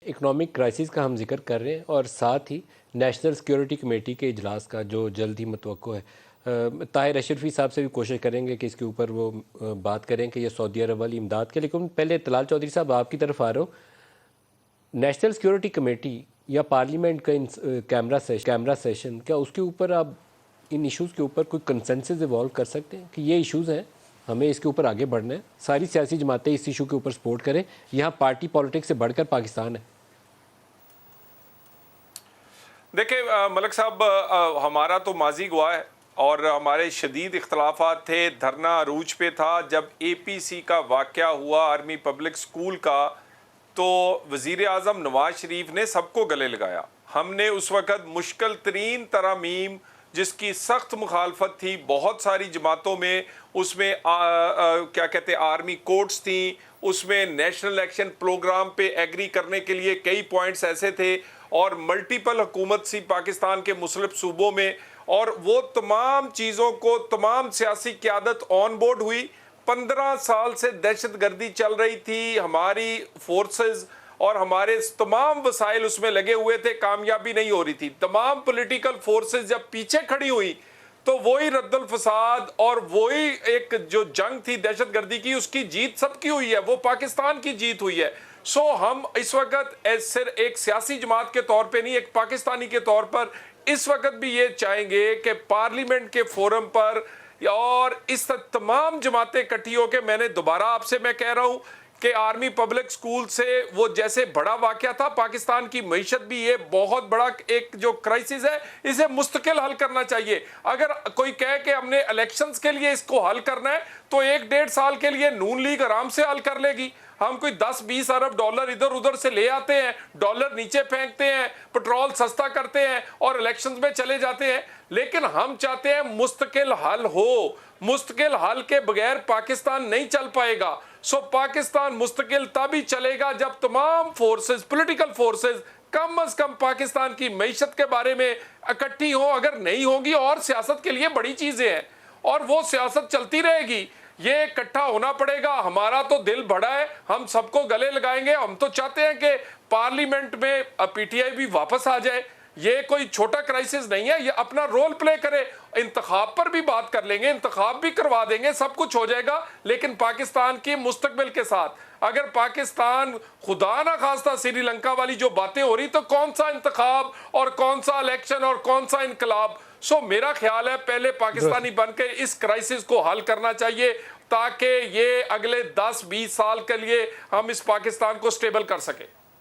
Economic crisis کا ہم ذکر کر رہے ہیں اور ساتھ ہی نیشنل سیکیورٹی کمیٹی کے اجلاس کا جو جلد ہی متوقع ہے. طاہر اشرفی صاحب سے بھی کوشش کریں گے کہ اس کے اوپر وہ بات کریں کہ یہ سعودی عرب والی امداد کے. لیکن پہلے طلال چودھری صاحب آپ کی طرف آ رہا ہوں. نیشنل سیکیورٹی کمیٹی یا پارلیمنٹ کا کیمرہ سیشن، کیا اس کے اوپر آپ ان ایشوز کے اوپر کوئی کنسنسس ایوالو کر سکتے ہیں کہ یہ ایشوز ہیں، ہمیں اس کے اوپر آگے بڑھنا ہے، ساری سیاسی جماعتیں اس ایشو کے اوپر سپورٹ کریں، یہاں پارٹی پالیٹکس سے بڑھ کر پاکستان ہے؟ دیکھیں ملک صاحب، ہمارا تو ماضی گواہ ہے اور ہمارے شدید اختلافات تھے. دھرنا عروج پہ تھا جب اے پی سی کا واقعہ ہوا، آرمی پبلک سکول کا، تو وزیر اعظم نواز شریف نے سب کو گلے لگایا. ہم نے اس وقت مشکل ترین ترامیم جس کی سخت مخالفت تھی بہت ساری جماعتوں میں، اس میں کیا کہتے آرمی کوڈز تھیں، اس میں نیشنل ایکشن پروگرام پہ ایگری کرنے کے لیے کئی پوائنٹس ایسے تھے، اور ملٹیپل حکومت سی پاکستان کے مختلف صوبوں میں، اور وہ تمام چیزوں کو تمام سیاسی قیادت آن بورڈ ہوئی. 15 سال سے دہشت گردی چل رہی تھی، ہماری فورسز اور ہمارے تمام وسائل اس میں لگے ہوئے تھے، کامیابی نہیں ہو رہی تھی. تمام پولیٹیکل فورسز جب پیچھے کھڑی ہوئی تو وہی رد الفساد اور وہی ایک جو جنگ تھی دہشت گردی کی، اس کی جیت سب کی ہوئی ہے، وہ پاکستان کی جیت ہوئی ہے. سو ہم اس وقت صرف ایک سیاسی جماعت کے طور پہ نہیں، ایک پاکستانی کے طور پر اس وقت بھی یہ چاہیں گے کہ پارلیمنٹ کے فورم پر اور اس تمام جماعتیں اکٹھی ہو کے، میں نے دوبارہ آپ سے میں کہہ رہا ہوں کہ آرمی پبلک سکول سے وہ جیسے بڑا واقعہ تھا، پاکستان کی معیشت بھی یہ بہت بڑا ایک جو کرائسس ہے، اسے مستقل حل کرنا چاہیے. اگر کوئی کہے کہ ہم نے الیکشنز کے لیے اس کو حل کرنا ہے تو 1-1.5 سال کے لیے نون لیگ آرام سے حل کر لے گی. ہم کوئی 10-20 ارب ڈالر ادھر ادھر سے لے آتے ہیں، ڈالر نیچے پھینکتے ہیں، پٹرول سستا کرتے ہیں اور الیکشنز میں چلے جاتے ہیں. لیکن ہم چاہتے ہیں مستقل حل ہو. مستقل حل کے بغیر پاکستان نہیں چل پائے گا. سو پاکستان مستقل تبھی چلے گا جب تمام فورسز، پولیٹیکل فورسز کم از کم پاکستان کی معیشت کے بارے میں اکٹھی ہوں. اگر نہیں ہوگی، اور سیاست کے لیے بڑی چیزیں ہیں اور وہ سیاست چلتی رہے گی، یہ اکٹھا ہونا پڑے گا. ہمارا تو دل بڑا ہے، ہم سب کو گلے لگائیں گے. ہم تو چاہتے ہیں کہ پارلیمنٹ میں پی ٹی آئی بھی واپس آ جائے. یہ کوئی چھوٹا کرائسس نہیں ہے، یہ اپنا رول پلے کرے. انتخاب پر بھی بات کر لیں گے، انتخاب بھی کروا دیں گے، سب کچھ ہو جائے گا. لیکن پاکستان کی مستقبل کے ساتھ اگر پاکستان خدا نہ خواستہ سری لنکا والی جو باتیں ہو رہی، تو کون سا انتخاب اور کون سا الیکشن اور کون سا انقلاب. سو میرا خیال ہے پہلے پاکستانی بن کے اس کرائسس کو حل کرنا چاہیے تاکہ یہ اگلے 10-20 سال کے لیے ہم اس پاکستان کو سٹیبل کر سکیں.